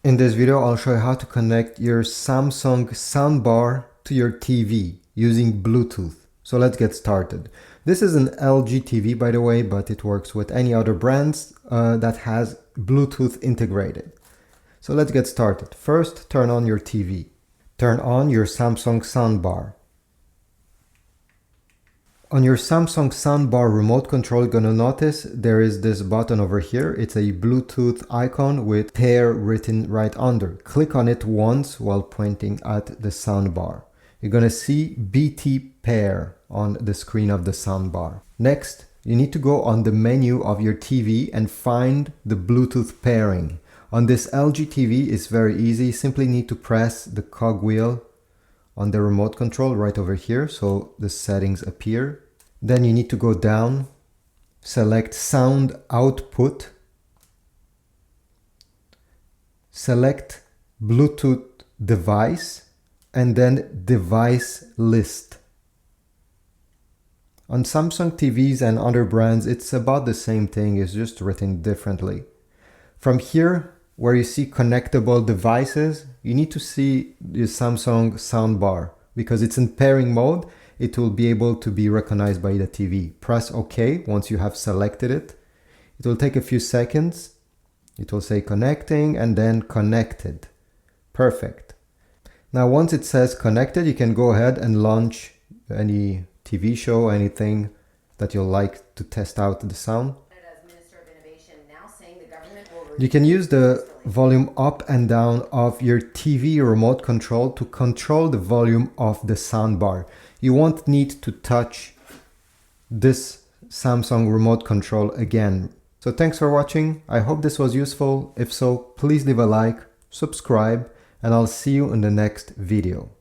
In this video, I'll show you how to connect your Samsung Soundbar to your TV using Bluetooth. So let's get started. This is an LG TV, by the way, but it works with any other brands that has Bluetooth integrated. So let's get started. First, turn on your TV. Turn on your Samsung Soundbar. On your Samsung Soundbar remote control, you're gonna notice there is this button over here. It's a Bluetooth icon with pair written right under. Click on it once while pointing at the soundbar. You're gonna see BT pair on the screen of the soundbar. Next, you need to go on the menu of your TV and find the Bluetooth pairing. On this LG TV, it's very easy. You simply need to press the cogwheel on the remote control right over here, so the settings appear. Then you need to go down, select sound output, select Bluetooth device, and then device list. On Samsung TVs and other brands, it's about the same thing, it's just written differently. From here, where you see connectable devices, you need to see the Samsung Soundbar. Because it's in pairing mode, it will be able to be recognized by the TV. Press OK once you have selected it. It will take a few seconds. It will say connecting and then connected. Perfect. Now once it says connected, you can go ahead and launch any TV show, anything that you'll like to test out the sound. You can use the volume up and down of your TV remote control to control the volume of the soundbar. You won't need to touch this Samsung remote control again. So thanks for watching. I hope this was useful. If so, please leave a like, subscribe, and I'll see you in the next video.